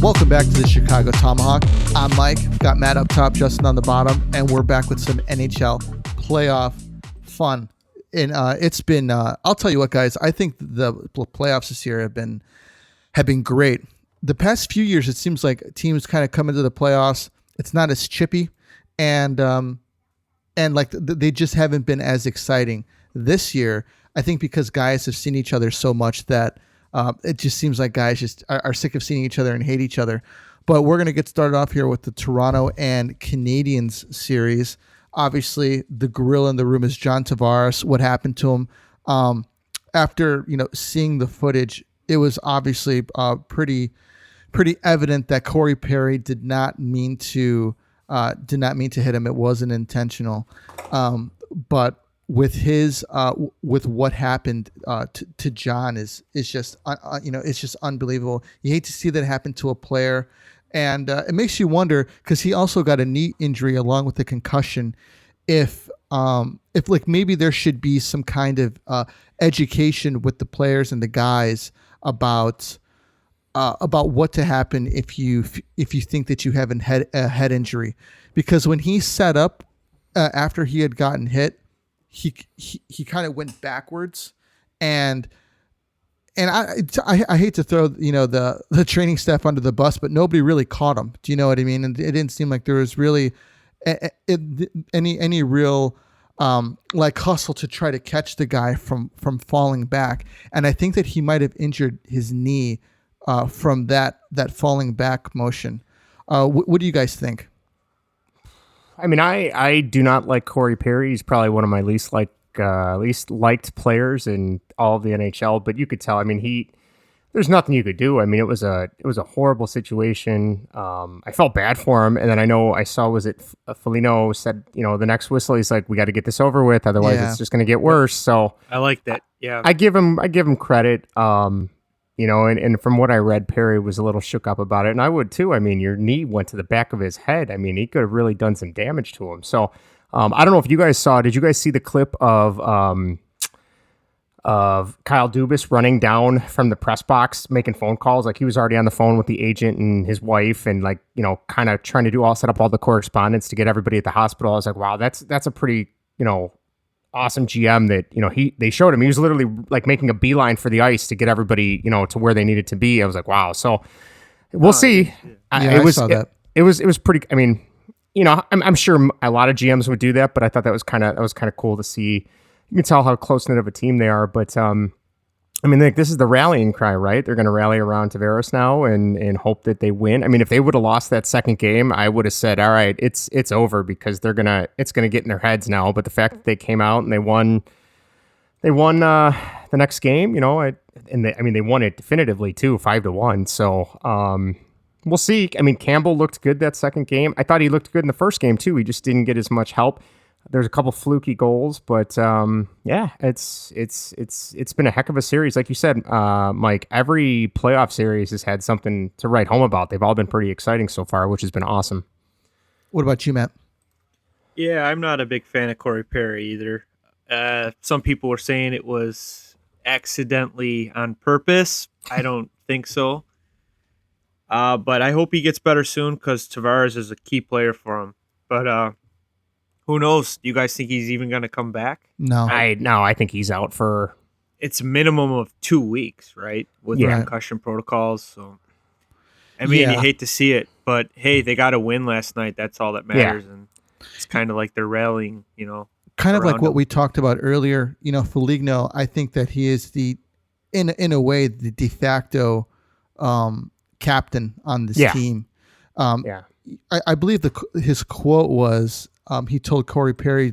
Welcome back to the Chicago Tomahawk. I'm Mike, got Matt up top, Justin on the bottom, and we're back with some NHL playoff fun. And it's been, I'll tell you what, guys, I think the playoffs this year have been great. The past few years, it seems like teams kind of come into the playoffs. It's not as chippy, and like they just haven't been as exciting this year. I think because guys have seen each other so much that it just seems like guys just are sick of seeing each other and hate each other. But we're going to get started off here with the Toronto and Canadiens series. Obviously, the gorilla in the room is John Tavares. What happened to him? After seeing the footage, it was obviously pretty evident that Corey Perry did not mean to hit him. It wasn't intentional. But with his with what happened to John is just it's just unbelievable. You hate to see that happen to a player, and it makes you wonder, because he also got a knee injury along with the concussion. If like maybe there should be some kind of education with the players and the guys about what to happen if you think that you have a head injury, because when he set up after he had gotten hit, he kind of went backwards, and I hate to throw the training staff under the bus, but nobody really caught him. Do you know what I mean? And it didn't seem like there was really any real like hustle to try to catch the guy from falling back. And I think that he might have injured his knee from that falling back motion. What do you guys think? I mean, I do not like Corey Perry. He's probably one of my least liked players in all of the NHL. But you could tell. I mean, there's nothing you could do. I mean, it was a horrible situation. I felt bad for him, and then I saw Foligno said, the next whistle, he's like, we got to get this over with, otherwise it's just going to get worse. So I like that. Yeah, I give him credit. And from what I read, Perry was a little shook up about it, and I would too. I mean, your knee went to the back of his head. I mean, he could have really done some damage to him. So, I don't know if you guys saw. Did you guys see the clip of Kyle Dubas running down from the press box, making phone calls? Like, he was already on the phone with the agent and his wife, and kind of trying to set up all the correspondence to get everybody at the hospital. I was like, wow, that's a pretty awesome GM that, they showed him. He was literally like making a beeline for the ice to get everybody, to where they needed to be. I was like, wow. So we'll see. I saw that. It was pretty, I mean, I'm sure a lot of GMs would do that, but I thought that was kind of cool to see. You can tell how close-knit of a team they are, but I mean, this is the rallying cry, right? They're going to rally around Tavares now and hope that they win. I mean, if they would have lost that second game, I would have said, all right, it's over, because it's gonna get in their heads now. But the fact that they came out and they won the next game, they won it definitively too, 5-1. So we'll see. I mean, Campbell looked good that second game. I thought he looked good in the first game too. He just didn't get as much help. There's a couple fluky goals, but it's been a heck of a series. Like you said, Mike, every playoff series has had something to write home about. They've all been pretty exciting so far, which has been awesome. What about you, Matt? Yeah, I'm not a big fan of Corey Perry either. Some people were saying it was accidentally on purpose. I don't think so. But I hope he gets better soon, because Tavares is a key player for him. But who knows? Do you guys think he's even going to come back? No. I think he's out for... It's a minimum of 2 weeks, right? With the concussion protocols. So, I mean, you hate to see it, but hey, they got a win last night. That's all that matters. Yeah. And it's kind of like they're rallying, kind of like what we talked about earlier. Foligno, I think that he is in a way, the de facto captain on this team. I believe his quote was, he told Corey Perry,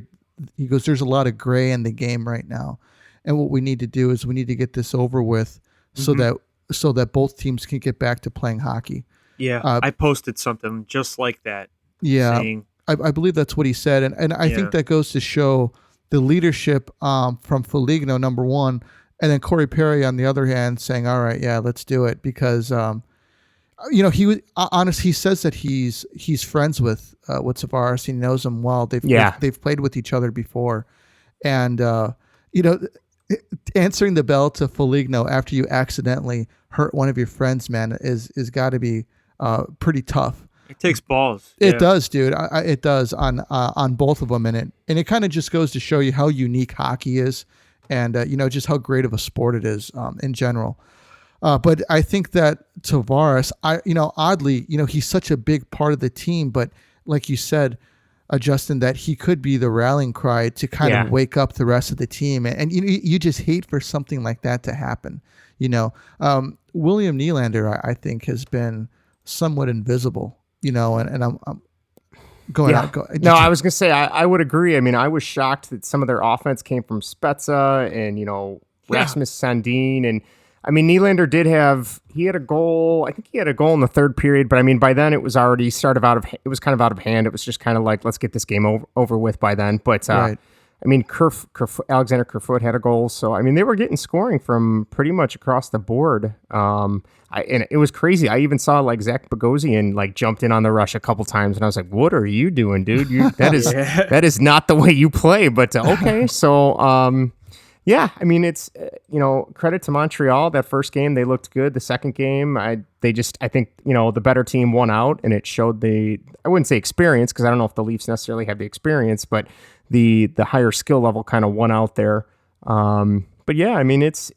he goes, there's a lot of gray in the game right now. And what we need to do is we need to get this over with so that both teams can get back to playing hockey. Yeah, I posted something just like that. Yeah, I believe that's what he said. And I think that goes to show the leadership from Foligno, number one, and then Corey Perry, on the other hand, saying, all right, yeah, let's do it. Because he was honest. He says that he's friends with Tavares. He knows him well. They've played with each other before, and answering the bell to Foligno after you accidentally hurt one of your friends, man, is got to be pretty tough. It takes balls. It does, dude. It does on both of them, and it kind of just goes to show you how unique hockey is, and just how great of a sport it is in general. But I think that Tavares, oddly, he's such a big part of the team, but like you said, Justin, that he could be the rallying cry to kind of wake up the rest of the team. And you just hate for something like that to happen. William Nylander, I think, has been somewhat invisible, and I'm going out. No, I was going to say, I would agree. I mean, I was shocked that some of their offense came from Spezza and, Rasmus Sandin. And I mean, Nylander he had a goal. I think he had a goal in the third period, but I mean, by then it was already it was kind of out of hand. It was just kind of like, let's get this game over with by then. But right. I mean, Alexander Kerfoot had a goal. So, I mean, they were getting scoring from pretty much across the board. And it was crazy. I even saw like Zach Bogosian like jumped in on the rush a couple times, and I was like, "What are you doing, dude? That is not the way you play." But okay, so yeah, I mean, it's credit to Montreal. That first game they looked good. The second game, I think the better team won out, and it showed I wouldn't say experience, because I don't know if the Leafs necessarily have the experience, but the higher skill level kind of won out there. But yeah, I mean, it's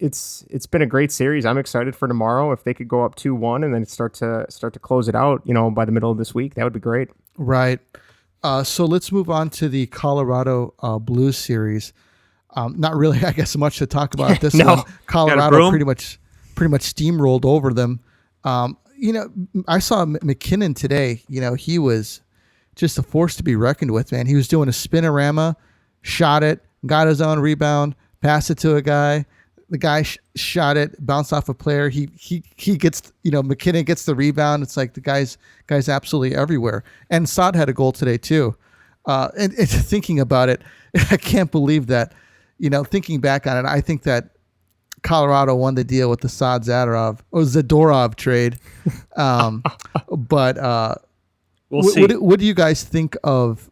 been a great series. I'm excited for tomorrow. If they could go up 2-1 and then start to close it out, by the middle of this week, that would be great. Right. So let's move on to the Colorado Blues series. Not really, I guess, much to talk about this No. one. Colorado pretty much steamrolled over them. I saw McKinnon today. He was just a force to be reckoned with, man. He was doing a spinorama, shot it, got his own rebound, passed it to a guy. The guy shot it, bounced off a player. He gets, McKinnon gets the rebound. It's like the guy's absolutely everywhere. And Saad had a goal today too. And thinking about it, I can't believe that. Thinking back on it, I think that Colorado won the deal with the Zadorov trade. But we'll see. What do you guys think of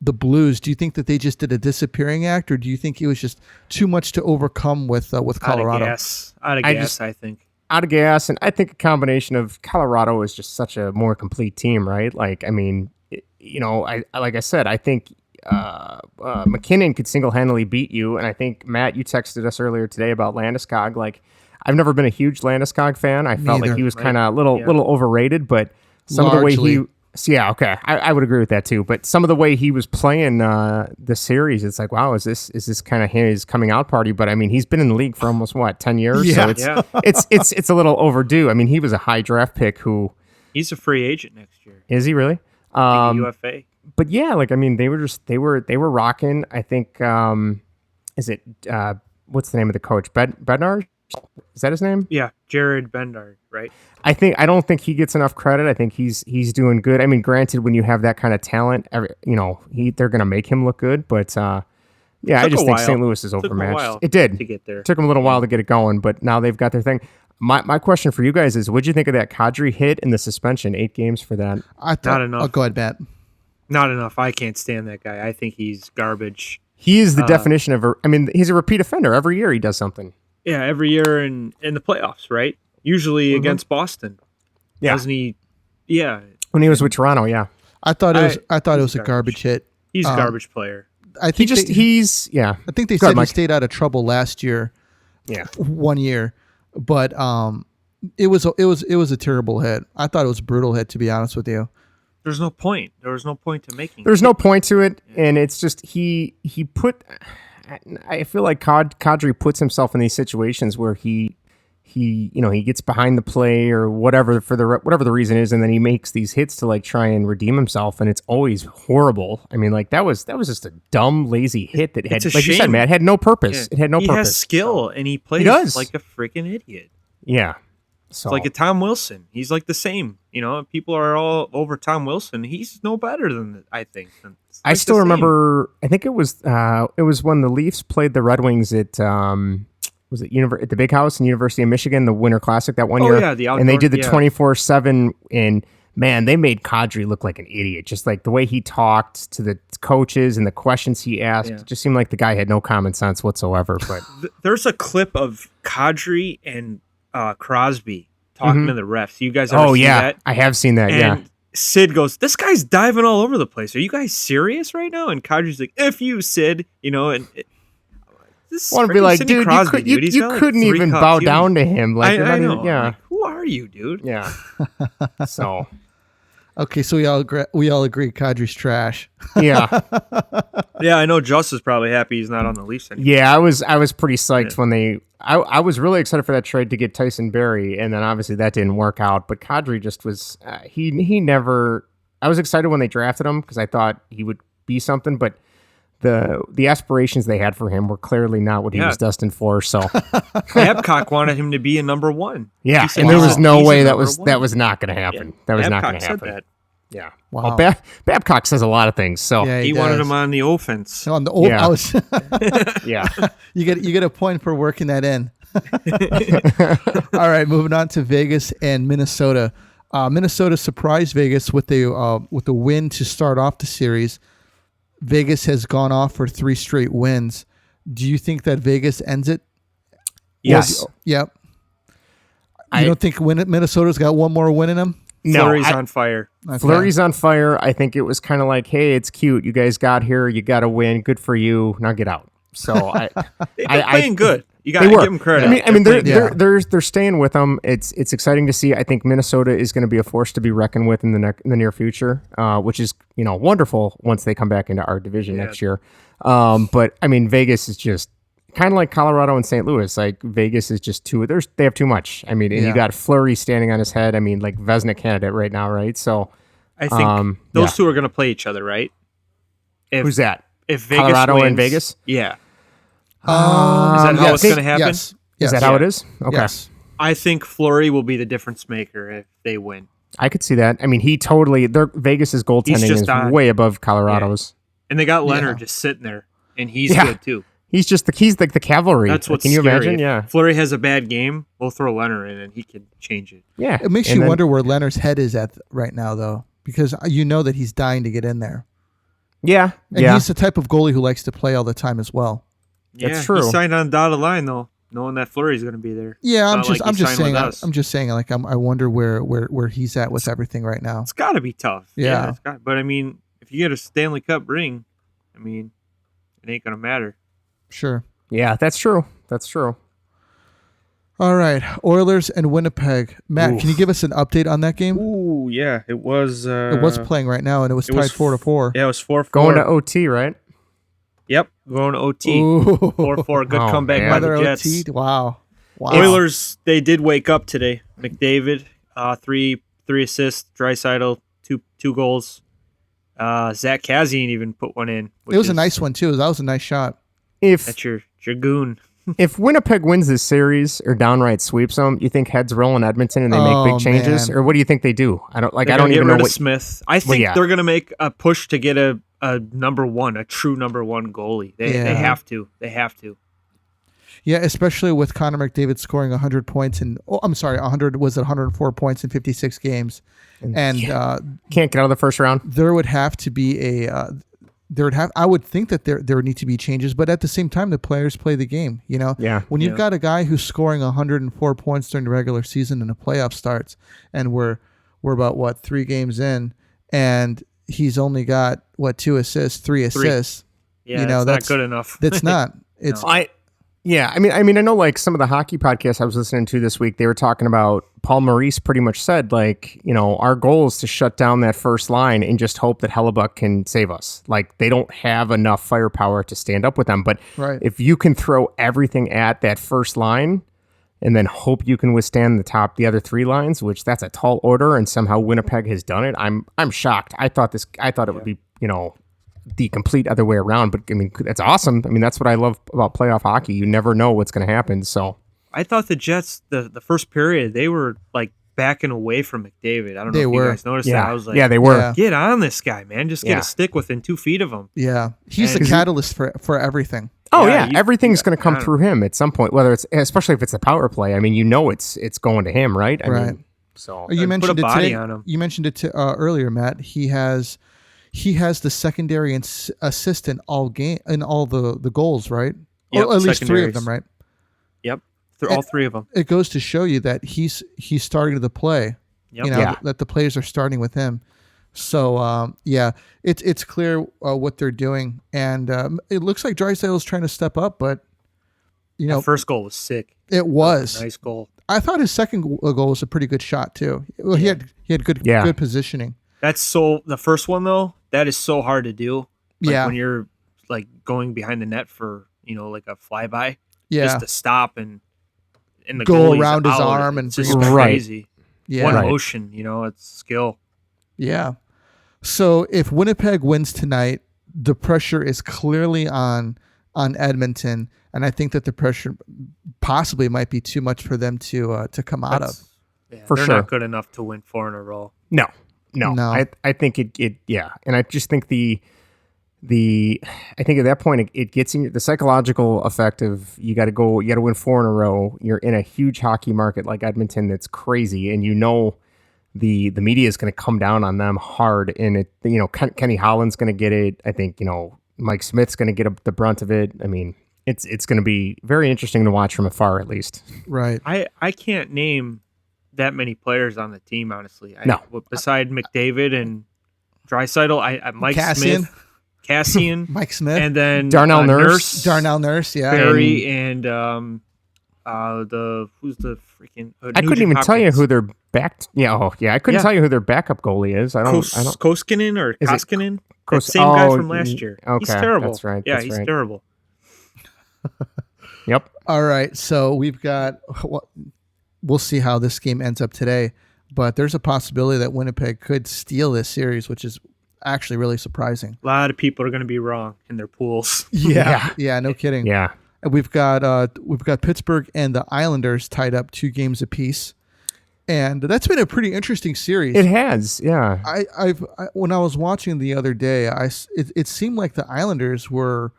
the Blues? Do you think that they just did a disappearing act, or do you think it was just too much to overcome with Colorado? Out of gas, I think. Out of gas, and I think a combination of Colorado is just such a more complete team, right? Like, I mean, like I said, I think McKinnon could single-handedly beat you, and I think, Matt, you texted us earlier today about Landeskog. Like, I've never been a huge Landeskog fan. I felt like he was kind of a little overrated, but some of the way he... So yeah, okay, I would agree with that too. But some of the way he was playing the series, it's like, wow, is this kind of his coming out party? But I mean, he's been in the league for almost 10 years, so it's a little overdue. I mean, he was a high draft pick who he's a free agent next year. Is he really? UFA. But yeah, like I mean, they were rocking. I think is it what's the name of the coach? Bednar? Is that his name? Yeah, Jared Bednar, right? I don't think he gets enough credit. I think he's doing good. I mean, granted, when you have that kind of talent, they're going to make him look good. But I just think St. Louis is overmatched. It did to get there. Took them a little while to get it going, but now they've got their thing. My question for you guys is, what'd you think of that Kadri hit and the suspension? 8 games for that. Not enough. Oh, go ahead, Matt. Not enough. I can't stand that guy. I think he's garbage. He is the definition of he's a repeat offender. Every year he does something. Yeah, every year in the playoffs, right? Usually against Boston. Yeah. Doesn't he? Yeah. When he was with Toronto, yeah. I thought it was a garbage hit. He's a garbage player. I think I think they said he stayed out of trouble last year. Yeah. 1 year. But it was a terrible hit. I thought it was a brutal hit, to be honest with you. There's no point. There was no point to making. There's no point to it, and it's just he put. I feel like Kadri puts himself in these situations where he gets behind the play or whatever whatever the reason is, and then he makes these hits to like try and redeem himself, and it's always horrible. I mean, like that was just a dumb, lazy hit that had, like you said, Matt, had no purpose. Yeah. It had no purpose. He has skill, and he plays like a freaking idiot. Yeah. So. It's like a Tom Wilson. He's like the same. People are all over Tom Wilson. He's no better than that, I think. I still remember. I think it was when the Leafs played the Red Wings at was it at the Big House in University of Michigan, the Winter Classic that one year. Yeah, the outdoor, and they did the 24/7, and man, they made Kadri look like an idiot. Just like the way he talked to the coaches and the questions he asked, it just seemed like the guy had no common sense whatsoever. But there's a clip of Kadri and Crosby talking to the refs. You guys ever Oh see yeah, that? I have seen that. Yeah. And Sid goes, "This guy's diving all over the place. Are you guys serious right now?" And Kadri's like, "If you, Sid, and this I want to be freaking like, Sidney dude, Crosby, you, He's you got, like, couldn't 3 even cups. bow You- down to him. Like, you're I not know. even, yeah, Like, who are you, dude? yeah. So, Okay, so we all agree Kadri's trash. yeah, Yeah, I know. Just is probably happy he's not on the Leafs anymore. yeah. I was pretty psyched when they. I was really excited for that trade to get Tyson Berry, and then obviously that didn't work out. But Kadri just was. He never. I was excited when they drafted him because I thought he would be something, but the aspirations they had for him were clearly not what he was destined for. So Babcock wanted him to be a number 1. yeah, He said and there he's was a- no he's a way that number was 1. that was not going to happen. That was not going Babcock to said happen. that. Yeah. Wow. Well, Babcock says a lot of things. So Yeah, He wanted does. him on the offense. On the old, Yeah. Yeah. you get a point for working that in. All right, moving on to Vegas and Minnesota. Minnesota surprised Vegas with a win to start off the series. Vegas has gone off for 3 straight wins. Do you think that Vegas ends it? Yes. Yep. You don't think Minnesota's got one more win in them? No, Fleury's on fire. Okay. Fleury's on fire. I think it was kind of like, hey, it's cute. You guys got here. You got to win. Good for you. Now get out. So They've been playing good. You got they to were. give them credit. I mean, They're playing they're staying with them. It's exciting to see. I think Minnesota is going to be a force to be reckoned with in the near future, which is wonderful once they come back into our division next year. But I mean, Vegas is just kind of like Colorado and St. Louis. Like Vegas is just they have too much. I mean, and you got Fleury standing on his head. I mean, like Vezina candidate right now, right? So I think those two are going to play each other, right? Who's that? If Vegas Colorado wins, and Vegas? Yeah. Is that how it's going to happen? Yes. Is that how it is? Okay. Yes. I think Fleury will be the difference maker if they win. I could see that. I mean, Vegas's goaltending just is on. way above Colorado's. And they got Leonard just sitting there, and he's good too. He's like the cavalry. That's what's Can you scary. imagine? If Yeah. Fleury has a bad game, we'll throw Leonard in, and he can change it. Yeah. It makes you wonder where Leonard's head is at right now, though, because you know that he's dying to get in there. Yeah. And he's the type of goalie who likes to play all the time as well. That's true. He signed on the dotted line though, knowing that Fleury's going to be there. Yeah, I'm It's not just like he signed with us. I'm just saying like I wonder where he's at with everything right now. It's got to be tough. Yeah. But I mean, if you get a Stanley Cup ring, I mean, it ain't going to matter. Sure. Yeah, that's true. That's true. All right, Oilers and Winnipeg. Matt, can you give us an update on that game? Ooh, yeah, it was. It was playing right now, and it was tied 4-4. Yeah, it was 4-4. Going to OT, right? Yep, going to OT. Ooh. 4-4. Good Oh, comeback man. by Another the Jets. OT. Wow. Oilers, they did wake up today. McDavid, three assists. Draisaitl, two goals. Zach Kassian even put one in. It was a nice one too. That was a nice shot. That's your goon. If Winnipeg wins this series or downright sweeps them, you think heads roll in Edmonton and they make big changes, man. or what do you think they do? I don't Get even know rid of what. Smith. I think yeah. they're going to make a push to get a number one, a true number one goalie. They have to. They have to. Yeah, especially with Connor McDavid scoring 100 points and 104 points in 56 games, and Can't get out of the first round. there would have to be I would think that there would need to be changes, but at the same time, the players play the game. Yeah. When you've got a guy who's scoring 104 points during the regular season and the playoff starts, and we're about 3 games in, and he's only got 2 assists, 3 assists. Yeah, that's not good enough. That's not. It's Yeah, I mean, I know like some of the hockey podcasts I was listening to this week, they were talking about Paul Maurice pretty much said like, our goal is to shut down that first line and just hope that Hellebuck can save us. Like they don't have enough firepower to stand up with them. But if you can throw everything at that first line and then hope you can withstand the other 3 lines, which that's a tall order, and somehow Winnipeg has done it. I'm shocked. I thought it would be, the complete other way around, but I mean that's awesome. I mean that's what I love about playoff hockey. You never know what's going to happen. So I thought the Jets the first period they were like backing away from McDavid. I don't know if you guys noticed that. I was like, they were. Get on this guy, man. Just get a stick within 2 feet of him. Yeah, he's the catalyst for everything. Oh yeah, everything's going to come through him at some point. Whether it's especially if it's a power play. I mean, it's going to him, right? I mean, so you mentioned put a it body today. on him. You mentioned it earlier, Matt. He has the secondary assist in all the goals, right? Yep, Or at least 3 of secondaries. them, right? Yep. all three of them. It goes to show you that he's starting to play. Yep. You know, that the players are starting with him. So it's clear what they're doing, and it looks like Draisaitl is trying to step up, but That first goal was sick. It was a nice goal. I thought his second goal was a pretty good shot too. Well, he had good positioning. That's the first one though. That is so hard to do. When you're like going behind the net for like a flyby, just to stop and the go goalie's around his out, arm and it's just crazy. Yeah, one motion. It's skill. Yeah. So if Winnipeg wins tonight, the pressure is clearly on Edmonton, and I think that the pressure possibly might be too much for them to come out of. Yeah, for they're sure. not good enough to win 4 in a row. No. I think it and I just think I think at that point it gets in the psychological effect of you got to win 4 in a row. You're in a huge hockey market like Edmonton that's crazy, and the media is going to come down on them hard, and Kenny Holland's going to get it. I think Mike Smith's going to get the brunt of it. I mean, it's going to be very interesting to watch from afar, at least. Right. I can't name that many players on the team, honestly. No. Beside McDavid and Draisaitl, I Mike Cassian. Smith, Cassian, Mike Smith, and then Darnell Nurse, yeah, Barry, and who's the freaking I couldn't even tell you who their I couldn't tell you who their backup goalie is. I don't Koskinen or Koskinen. That same guy from last year. Okay, he's terrible. That's right. Yeah, he's terrible. Yep. All right, so we've got. We'll see how this game ends up today, but there's a possibility that Winnipeg could steal this series, which is actually really surprising. A lot of people are going to be wrong in their pools. Yeah, no kidding. Yeah. And we've got Pittsburgh and the Islanders tied up 2 games apiece, and that's been a pretty interesting series. It has, yeah. I when I was watching the other day, it seemed like the Islanders were.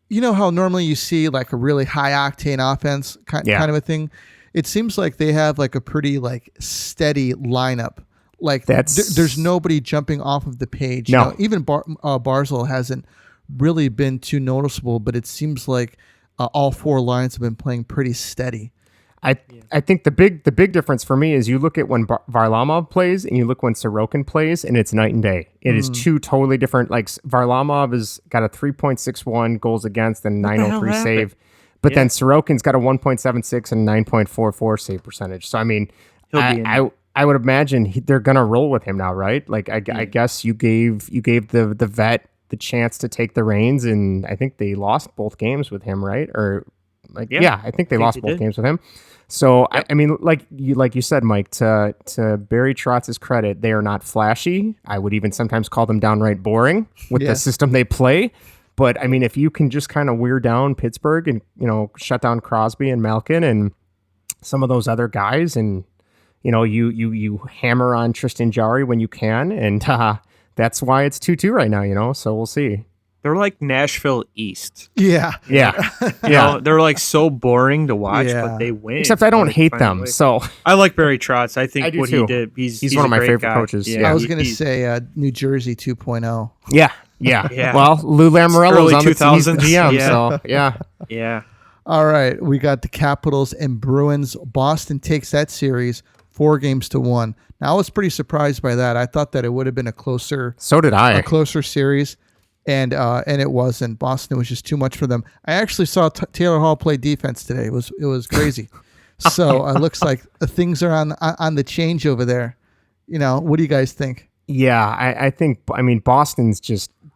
You know how normally you see like a really high octane offense kind of a thing. It seems like they have like a pretty like steady lineup. Like there's nobody jumping off of the page. No. Even Barzal hasn't really been too noticeable, but it seems like all 4 lines have been playing pretty steady. I think the big difference for me is you look at when Varlamov plays and you look when Sorokin plays, and it's night and day. It is 2 totally different. Like Varlamov has got a 3.61 goals against and 903 save, but then Sorokin's got a 1.76 and 9.44 save percentage. So I mean, I would imagine they're gonna roll with him now, right? Like I guess you gave the vet the chance to take the reins, and I think they lost both games with him, right? Or I think they lost both games with him. So I mean, like you said, Mike, to Barry Trotz's credit, they are not flashy. I would even sometimes call them downright boring with the system they play. But I mean, if you can just kind of wear down Pittsburgh and shut down Crosby and Malkin and some of those other guys, and you hammer on Tristan Jarry when you can, and that's why it's 2-2 right now. So we'll see. They're like Nashville East. Yeah. They're like so boring to watch, but they win. Except I don't hate them. So I like Barry Trotz. I think what he did, he's one of my favorite guy. coaches. Yeah, I was going to say New Jersey 2.0. Yeah. Well, Lou Lamoriello's on the 2000s. GM. Yeah. So Yeah. All right, we got the Capitals and Bruins. Boston takes that series 4-1. Now I was pretty surprised by that. I thought that it would have been a closer. So did I. A closer series. And it wasn't. Boston was just too much for them. I actually saw Taylor Hall play defense today. It was crazy. So it looks like things are on the change over there. What do you guys think? Yeah, I think. I mean, Boston's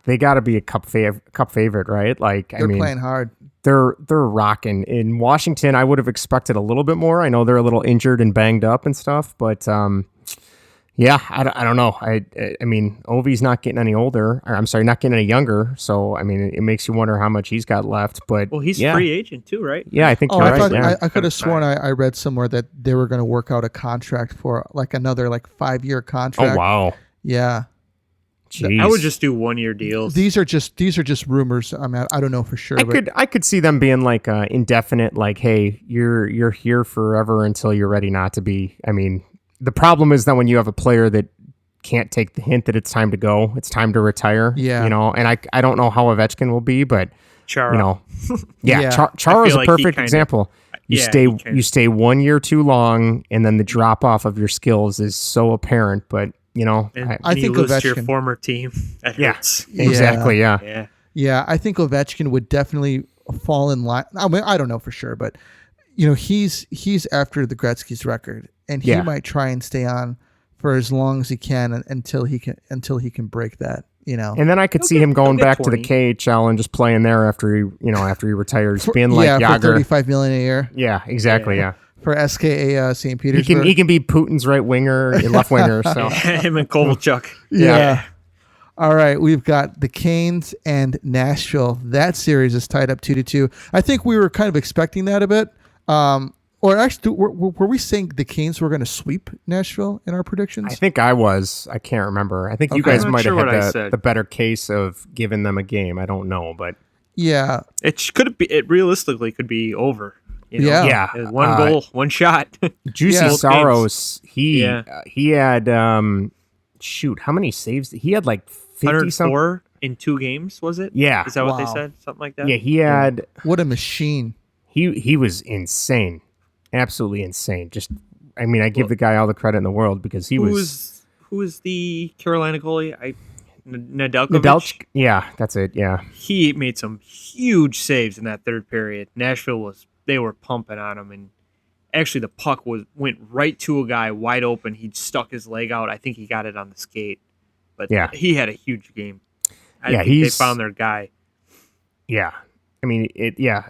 they got to be a cup favorite, right? Like they're playing hard. They're rocking. In Washington, I would have expected a little bit more. I know they're a little injured and banged up and stuff, but. Yeah, I don't know. I mean, Ovi's not getting any older. Or, I'm sorry, not getting any younger. So, I mean, it makes you wonder how much he's got left. But he's free agent too, right? Yeah, I think you're right. I could have sworn I read somewhere that they were going to work out a contract for like another 5-year contract. Oh, wow. Yeah. Jeez. I would just do 1-year deals. These are just rumors. I mean, I don't know for sure. I could see them being like indefinite. Like, hey, you're here forever until you're ready not to be. I mean. The problem is that when you have a player that can't take the hint that it's time to go, it's time to retire. Yeah. And I don't know how Ovechkin will be, but Chara. Chara is a perfect example. you stay 1 year too long, and then the drop off of your skills is so apparent. But I think you lose to your former team. That hurts. Exactly. Yeah. Yeah, I think Ovechkin would definitely fall in line. I mean, I don't know for sure, but he's after the Gretzky's record, and he might try and stay on for as long as he can until he can break that. And then I could see him going back to the KHL and just playing there after he retires, being like Jágr. For $35 million a year. Yeah, exactly. Yeah. For SKA St. Petersburg. He can be Putin's right winger, left winger. So him and Kovalchuk. Yeah. All right, we've got the Canes and Nashville. That series is tied up 2-2. I think we were kind of expecting that a bit. Or actually, were we saying the Canes were going to sweep Nashville in our predictions? I think I was. I can't remember. I think you guys might have had the better case of giving them a game. I don't know, but yeah, it realistically could be over. Yeah. One goal, one shot. Juicy Saros. He had how many saves? He had like 50 something in 2 games. Was it? Yeah. Is that what they said? Something like that. Yeah. He had. What a machine. He was insane. Absolutely insane. I give the guy all the credit in the world because he was. Who was the Carolina goalie? Nedeljkovic? Yeah, that's it. Yeah. He made some huge saves in that third period. Nashville they were pumping on him, and actually the puck went right to a guy wide open. He'd stuck his leg out. I think he got it on the skate. But he had a huge game. I think they found their guy. Yeah.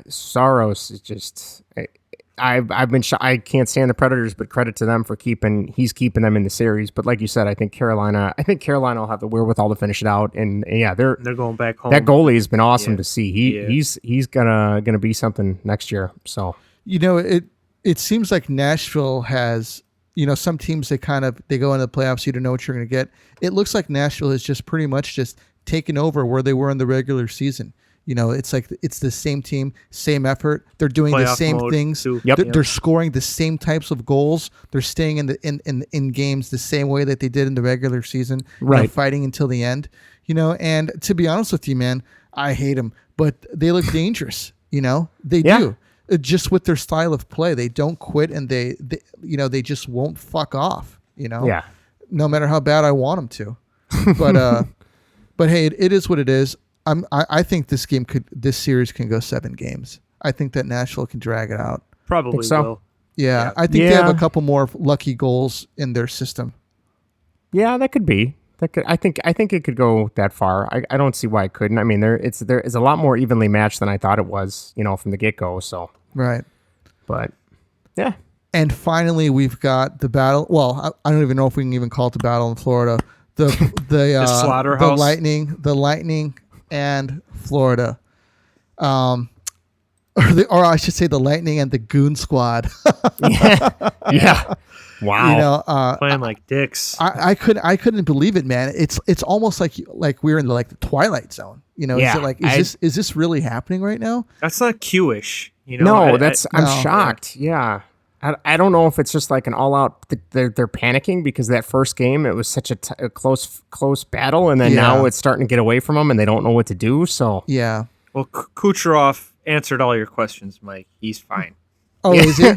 Saros is just. I've been I can't stand the Predators, but credit to them for he's keeping them in the series. But like you said, I think Carolina will have the wherewithal to finish it out. And they're going back home. That goalie has been awesome to see. He's gonna be something next year. So it seems like Nashville has some teams they go into the playoffs, you don't know what you're gonna get. It looks like Nashville has just pretty much just taken over where they were in the regular season. It's like it's the same team, same effort. They're doing the same things. They're scoring the same types of goals. They're staying in games the same way that they did in the regular season. Right, fighting until the end. And to be honest with you, man, I hate them, but they look dangerous. They do. Just with their style of play, they don't quit, and they just won't fuck off. Yeah. No matter how bad I want them to, but hey, it is what it is. I think this series can go 7 games. I think that Nashville can drag it out. Probably so. Will. Yeah, I think they have a couple more lucky goals in their system. Yeah, that could be. I think it could go that far. I don't see why it couldn't. I mean, there is a lot more evenly matched than I thought it was. From the get go. So right, but yeah. And finally, we've got the battle. Well, I don't even know if we can even call it the battle in Florida. The slaughterhouse. The Lightning. And Florida, or I should say the Lightning and the Goon Squad. Yeah. Wow. Playing like dicks. I couldn't believe it, man. It's almost like we're in the Twilight Zone. Is this really happening right now? That's not Q-ish. No, I'm shocked. Yeah. I don't know if it's just like an all-out. They're panicking because that first game it was such a close battle, and then now it's starting to get away from them, and they don't know what to do. So yeah. Well, Kucherov answered all your questions, Mike. He's fine. Oh, is he?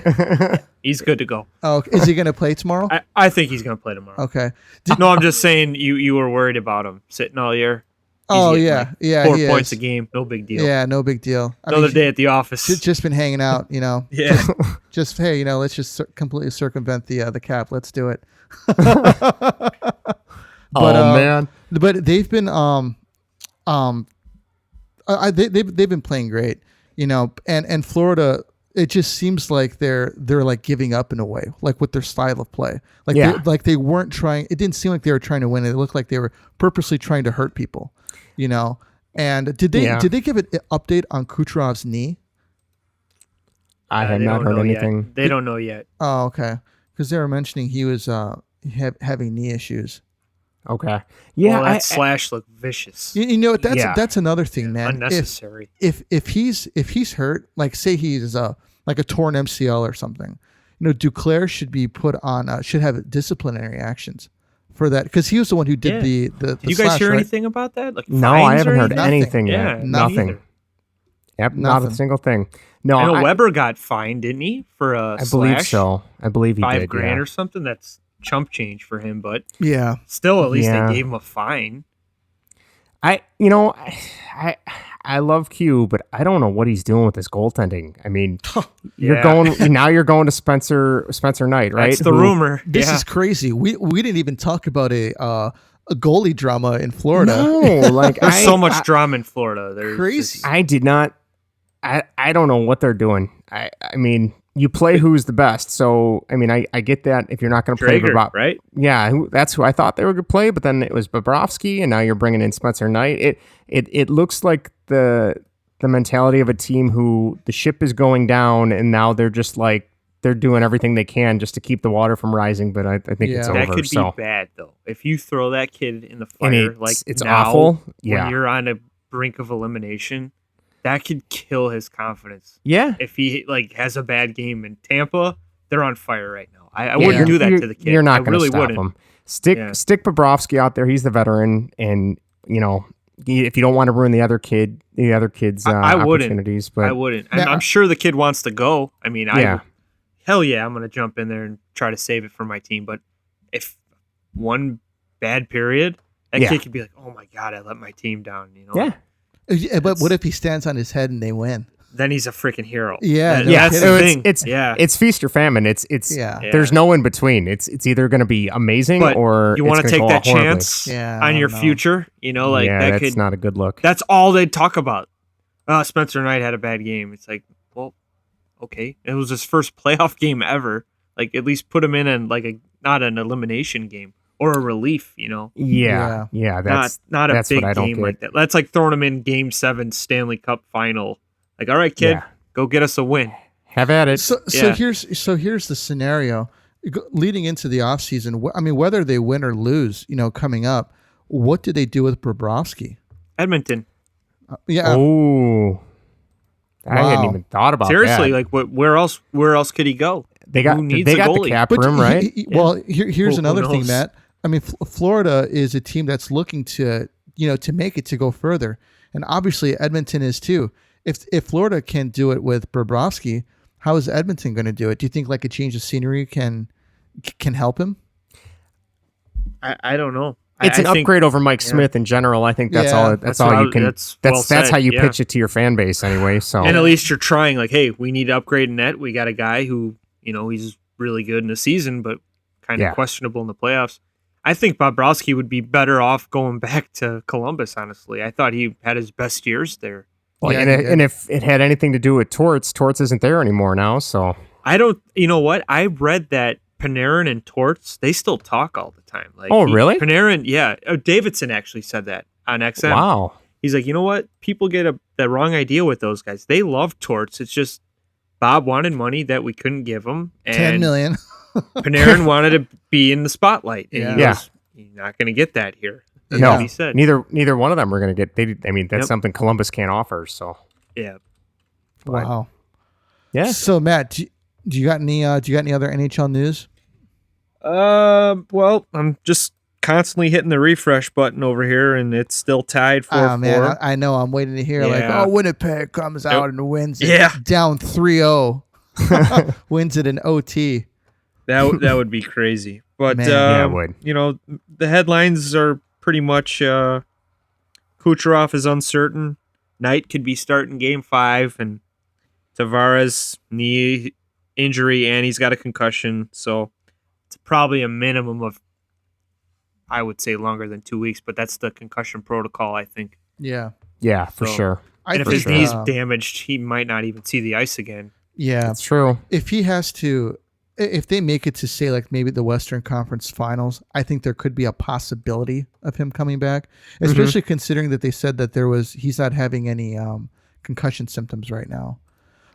He's good to go. Oh, is he going to play tomorrow? I think he's going to play tomorrow. Okay. No, I'm just saying you were worried about him sitting all year. Oh yeah, 4 points a game, no big deal. Yeah, no big deal. Another day at the office. Just been hanging out, Yeah. Just hey, let's just completely circumvent the cap. Let's do it. Man. But they've been they've been playing great, and Florida. It just seems like they're like giving up in a way, like with their style of play. They weren't trying. It didn't seem like they were trying to win. It looked like they were purposely trying to hurt people, And did they give an update on Kucherov's knee? I have not heard anything. They don't know yet. Oh, okay. Because they were mentioning he was having knee issues. Okay. Yeah, that slash looked vicious. That's another thing, man. Unnecessary. If he's hurt, like say he's like a torn MCL or something, Duclair should be put on should have disciplinary actions for that because he was the one who did the Did you guys hear anything about that? No, I haven't heard anything yet. Yeah, nothing. Yep, not a single thing. No, I know Weber got fined, didn't he, for a I believe slash? so. I believe he did. $5,000 yeah. or something. That's chump change for him, but Yeah. still, at least Yeah. they gave him a fine. I love Q, but I don't know what he's doing with his goaltending. I mean, Yeah. you're going to Spencer Knight, right? That's the rumor. This is crazy. We didn't even talk about a goalie drama in Florida. No, like There's so much drama in Florida. There's Crazy. just- I did not. I don't know what they're doing. I mean, you play who's the best. So I mean, I get that if you're not going to play Drager, Bobrovsky, right? Yeah, that's who I thought they were going to play, but then it was Bobrovsky, and now you're bringing in Spencer Knight. It looks like the mentality of a team who the ship is going down, and now they're just like they're doing everything they can just to keep the water from rising. But I think it's Yeah. over. That could so be bad though. If you throw that kid in the And fire, it's- like it's now, awful. Yeah. when you're on a brink of elimination, that could kill his confidence. yeah. If he like has a bad game in Tampa, they're on fire right now. I Yeah, wouldn't do that you're- to the kid. You're not I going to really stop wouldn't. him. Yeah. Stick Bobrovsky out there. He's the veteran, and if you don't want to ruin the other kid's I wouldn't. opportunities, but I wouldn't. And Now- I'm sure the kid wants to go. I mean, Yeah. hell yeah, I'm going to jump in there and try to save it for my team. But if one bad period, that Yeah. kid could be like, oh my God, I let my team down. yeah, But what if he stands on his head and they win? Then he's a freaking hero. Yeah, no That's kidding. the thing. It's feast or famine. It's Yeah. There's no in between. It's either going to be amazing But or you want want to take that chance Yeah, I on your don't know. future. Like yeah, that that's could. not a good look. That's all they'd talk about. Spencer Knight had a bad game. It's like, well, okay, it was his first playoff game ever. Like, at least put him in like not an elimination game or a relief. Yeah, that's not a that's big what I don't game get. like that. That's like throwing him in Game 7 Stanley Cup final. Like, all right, kid, Yeah. go get us a win. Have at it. So Yeah. here's the scenario leading into the offseason. I mean, whether they win or lose, coming up, what do they do with Bobrovsky? Edmonton. Yeah, Oh, I hadn't Wow. even thought about Seriously, that. like where else could he go? They got who needs they a got the goalie? cap but room, right? well, here's Who another thing, knows? Matt. I mean, Florida is a team that's looking to to make it to go further, and obviously Edmonton is too. If Florida can't do it with Bobrovsky, how is Edmonton going to do it? Do you think like a change of scenery can help him? I don't know. It's an I think- upgrade over Mike Smith in general. I think that's Yeah. all. That's all what you can. that's That's well that's said, how you yeah. pitch it to your fan base anyway. So And at least you're trying. Like, hey, we need to upgrade net. We got a guy who he's really good in the season, but kind of Yeah. questionable in the playoffs. I think Bobrovsky would be better off going back to Columbus. Honestly, I thought he had his best years there. well, Yeah, and if it had anything to do with Torts isn't there anymore now. So I don't. You know what? I read that Panarin and Torts, they still talk all the time. Like, Oh, really? Panarin, yeah. Davidson actually said that on XM. wow, He's like, you know what? People get the wrong idea with those guys. They love Torts. It's just Bob wanted money that we couldn't give him, and 10 million. Panarin wanted to be in the spotlight. And Yeah. he Yeah. goes, you're not going to get that here. That's no, what he said. neither one of them are going to get. I mean, that's Yep. something Columbus can't offer. So Yeah. Wow. yeah, So Matt, do you got any other NHL news? Well, I'm just constantly hitting the refresh button over here, and it's still tied 4-4. Oh man, I know. I'm waiting to hear Yeah. Winnipeg comes out and wins it Yeah. down 3-0. Wins it in OT. That would be crazy. But Man. Yeah, it would. The headlines are pretty much Kucherov is uncertain. Knight could be starting Game 5, and Tavares knee injury, and he's got a concussion, so it's probably a minimum of, I would say, longer than 2 weeks. But that's the concussion protocol, I think. Yeah. yeah, for So- sure. And if for his sure. knee's damaged, he might not even see the ice again. Yeah. That's true. If he has to, if they make it to say like maybe the Western Conference Finals, I think there could be a possibility of him coming back, especially considering that they said that he's not having any concussion symptoms right now.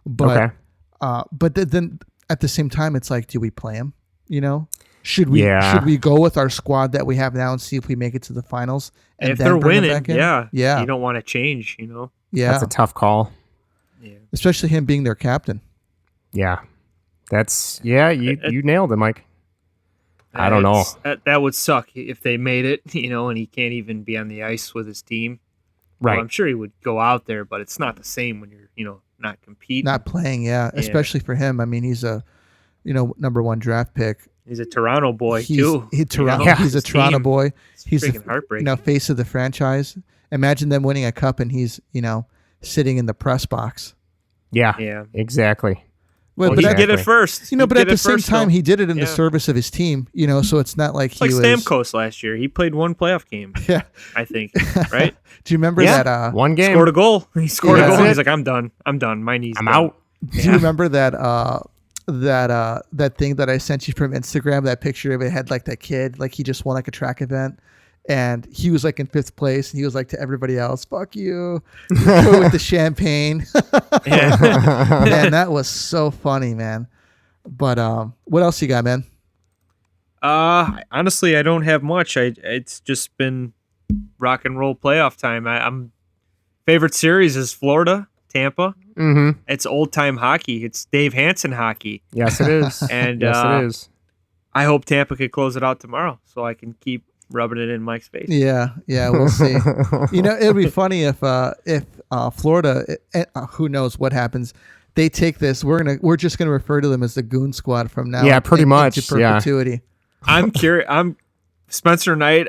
But Okay. but then at the same time, it's like, do we play him? Should we Yeah. should we go with our squad that we have now and see if we make it to the finals? And if then they're bring him winning, back in? yeah, yeah, you don't want to change, yeah. That's a tough call. Yeah. Especially him being their captain. Yeah, you nailed it, Mike. I don't know. That would suck if they made it, and he can't even be on the ice with his team. Right. Well, I'm sure he would go out there, but it's not the same when you're, not compete. Not playing, yeah, especially for him. I mean, he's a number 1 draft pick. He's a Toronto boy He's too. He's a His Toronto team. boy. It's He's freaking the heartbreaking. face of the franchise. Imagine them winning a cup and he's sitting in the press box. Yeah. Exactly. Well, Well, but he at, did it first. but He at did the it same first, time, though. he did it in the Yeah. service of his team. So it's not like It's like he was. Stamkos last year. He played 1 playoff game, Yeah. I think. Right? Do you remember Yeah. that? One game. Scored a goal. He scored Yeah. a goal. That's He's it. like, I'm done. My knee's I'm done. out. Do you remember that? That thing that I sent you from Instagram, that picture of it had like that kid, like he just won like a track event, and he was like in 5th place, and he was like to everybody else, "Fuck you," with the champagne. Yeah. Man, that was so funny, man. But what else you got, man? Honestly, I don't have much. It's just been rock and roll playoff time. I'm favorite series is Florida, Tampa. Mm-hmm. It's old time hockey. It's Dave Hansen hockey. Yes, it is. And yes, it is. I hope Tampa could close it out tomorrow so I can keep rubbing it in Mike's face. Yeah, we'll see. It'll be funny if Florida, who knows what happens. They take this. We're just gonna refer to them as the Goon Squad from now. Yeah, pretty much, into yeah. perpetuity. I'm curious. I'm Spencer Knight.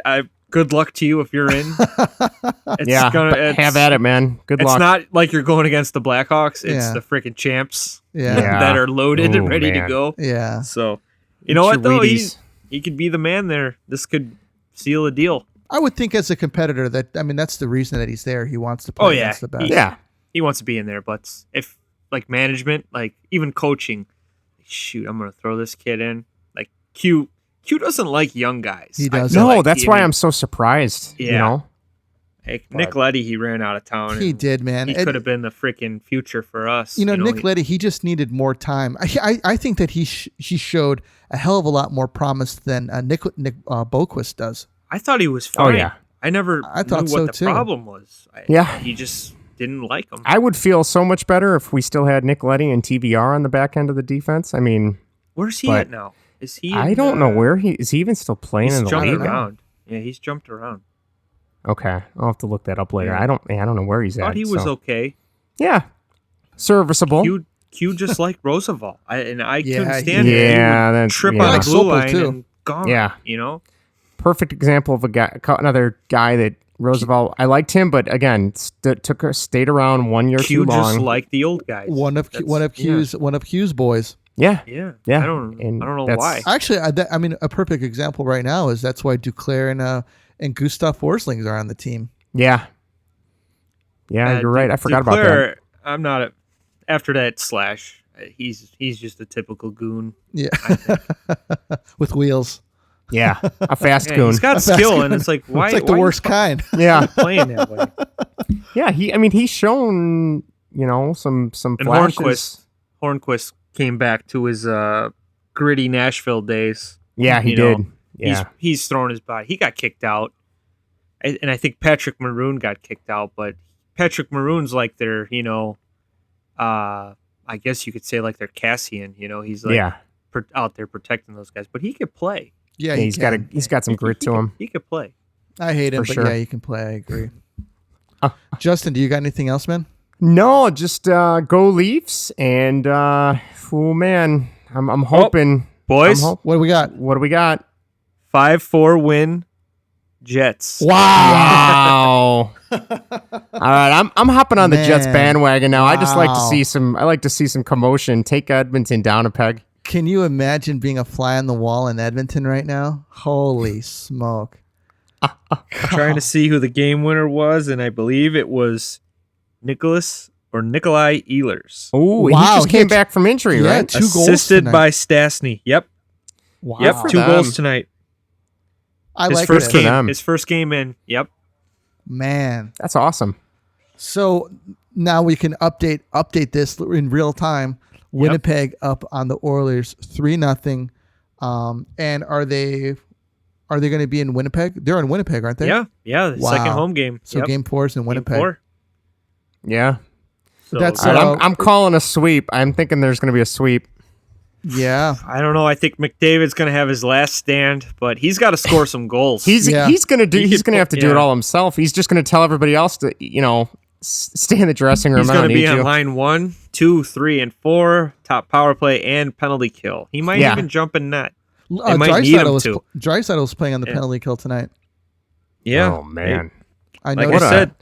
Good luck to you if you're in. Have at it, man. Good It's luck. not like you're going against the Blackhawks. It's Yeah. the freaking champs Yeah, Yeah. that are loaded and Ooh, ready to man. go. yeah. So, you know what Get your though? Wheaties. He could be the man there. This could seal a deal. I would think as a competitor that's the reason that he's there. He wants to play Oh, yeah. against the best. Yeah. He wants to be in there, but if like management, like even coaching, shoot, I'm gonna throw this kid in. Like Q doesn't like young guys. He I doesn't. feel No, like that's why I'm so surprised. You Yeah. know? Like, Nick Leddy, he ran out of town. He and did, man. He could have been the freaking future for us. Nick Leddy, he just needed more time. I think that he showed a hell of a lot more promise than Nick Boquist does. I thought he was fine. Oh, yeah. I never I thought knew so, what the too. problem was. Yeah. He just didn't like him. I would feel so much better if we still had Nick Leddy and TVR on the back end of the defense. I mean, Where's he but at now? Is he? I don't know where he is. He even still playing He's in the jumped league? around. Yeah, he's jumped around. Okay, I'll have to look that up later. Yeah. I don't know where he's Thought at. he was so. okay. Yeah, serviceable. Q just like Roosevelt. I Yeah, couldn't stand it. He yeah, would that's trip yeah. on Like the blue Sopel, line too. and gone. Yeah. Perfect example of another guy that Roosevelt. I liked him, but again, stayed around 1 year Q too long. just like the old guys. One of Q's boys. yeah, Yeah. Yeah. I don't And know that's- why. Actually, a perfect example right now is that's why Duclair and Gustav Forslings are on the team. yeah. You're right. I forgot about that. Duclair, I'm not after that slash. He's just a typical goon. Yeah, with wheels. Yeah, a fast Yeah, goon. he's got A fast skill, goon. and it's like why? It's like why the you worst kind. Yeah, playing that way. yeah. He's shown some And flashes. Hornquist came back to his gritty Nashville days. Yeah, he you know, did. Yeah, he's thrown his body. He got kicked out, and I think Patrick Maroon got kicked out. But Patrick Maroon's like their, I guess you could say like their Cassian. He's like yeah. out there protecting those guys. But he could play. Yeah, He's got some grit to him. He could play. I hate him, For but sure. yeah, he can play. I agree. Justin, do you got anything else, man? No, just go Leafs, and oh man, I'm hoping, Boys, What do we got? What do we got? 5-4 win, Jets. Wow! All right, I'm hopping on the Jets Man. bandwagon now. I just like to Wow. see some commotion. Take Edmonton down a peg. Can you imagine being a fly on the wall in Edmonton right now? Holy smoke! Trying to see who the game winner was, and I believe it was Nikolai Ehlers. Oh, Wow, he just he came had- back from injury, Yeah, right? 2 goals Assisted tonight. by Stastny. Yep. Wow. Yep. for 2 them. goals tonight. I His like first it. for game. them. His first game in. Yep. Man. That's awesome. So now we can update this in real time. Winnipeg up on the Oilers 3-0. And are they going to be in Winnipeg? They're in Winnipeg, aren't they? Yeah. Yeah. The Wow. second home game. So Yep. game 4 is in Game Winnipeg. 4. Yeah. So, That's- All right, So- I'm calling a sweep. I'm thinking there's going to be a sweep. Yeah. I don't know. I think McDavid's going to have his last stand, but he's got to score some goals. He's Yeah. he's going to He have to do it yeah. all himself. He's just going to tell everybody else to stay in the dressing room. He's I going don't to be need on you. line 1, 2, 3, and 4, top power play and penalty kill. He might even jump in net. They might need him to. Draisaitl was playing on the penalty kill tonight. Yeah. Oh man. I know. Like I said,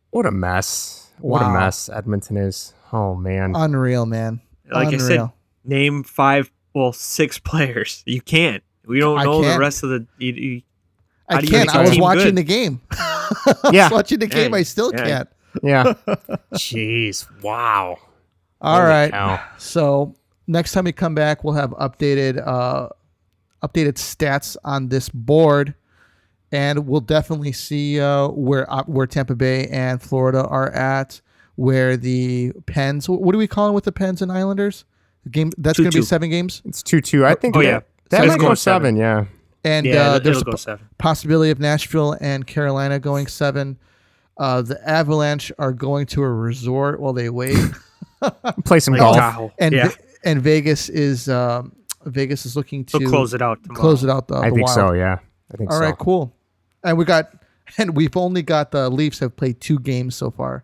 what a mess. What a mess Edmonton is. Oh man. Unreal, man. like Unreal. I said, name 6 players. You can't. We don't know the rest of the. I can't. I was watching the game. Yeah. I was watching the game. I still can't. Yeah. Jeez. Wow. All Holy right. cow. So next time we come back, we'll have updated stats on this board, and we'll definitely see where Tampa Bay and Florida are at. Where the Pens? What do we call them with the Pens and Islanders? The game that's going to be 7 games. It's 2-2. I think. Oh yeah. That It's might going go 7. Yeah. And it'll there's go a 7. possibility of Nashville and Carolina going 7. The Avalanche are going to a resort while they wait. Play some golf. And Vegas is looking to They'll close it out tomorrow. Close it out. I think Wild. so. Yeah. I think so. All right, cool. And we've only got the Leafs have played 2 games so far.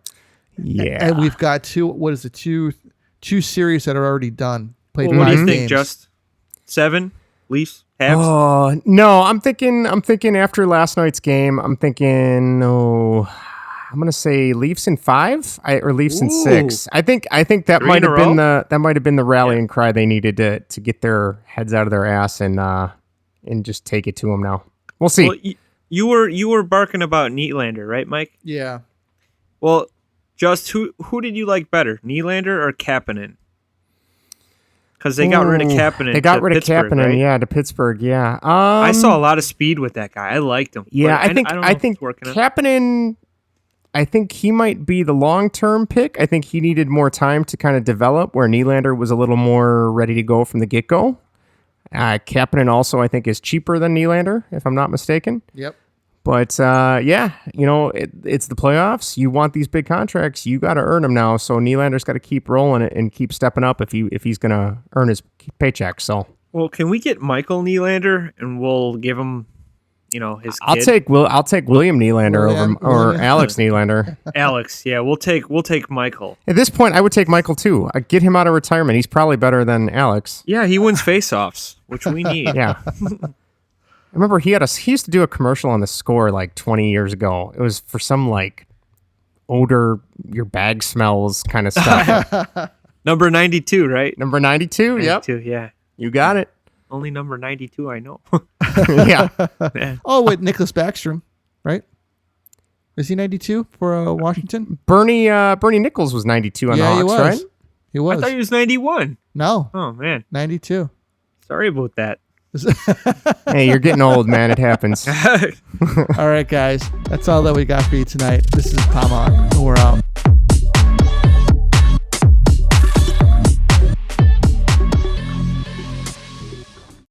Yeah. And we've got 2 series that are already done. Played What do 5 you think? games. Just 7 Leafs? Habs? Oh no, I'm thinking after last night's game, I'm gonna say Leafs in 5 or Leafs in 6. I think that 3 might in a have been the rallying cry they needed to get their heads out of their ass and just take it to them now. We'll see. Well, you were barking about Nylander, right, Mike? Yeah. Well, just who did you like better, Nylander or Kapanen? Because they got rid of Kapanen. They got rid of Pittsburgh, Kapanen, right? yeah, to Pittsburgh, yeah. I saw a lot of speed with that guy. I liked him. Yeah, but I think don't know if it's working out. Kapanen. I think he might be the long-term pick. I think he needed more time to kind of develop, where Nylander was a little more ready to go from the get-go. Kapanen also, I think, is cheaper than Nylander, if I'm not mistaken. Yep. But, it's the playoffs. You want these big contracts. You got to earn them now. So Nylander's got to keep rolling it and keep stepping up if he's going to earn his paycheck. So, well, can we get Michael Nylander and we'll give him, his I'll kid? take William Nylander or Alex Nylander. Alex. Yeah, we'll take Michael. At this point, I would take Michael too. I'd get him out of retirement. He's probably better than Alex. Yeah, he wins faceoffs, which we need. Yeah. I remember he used to do a commercial on the Score like 20 years ago. It was for some like odor, your bag smells kind of stuff. Number 92, right? Number 92? Yep. 92, yeah. You got it. Only number 92 I know. Yeah. Oh, wait, Nicholas Backstrom, right? Is he 92 for Washington? Bernie Nichols was 92 on the Hawks, right? He was. I thought he was 91. No. Oh, man. 92. Sorry about that. Hey, you're getting old, man. It happens. All right, guys. That's all that we got for you tonight. This is Tomahawk, and we're out.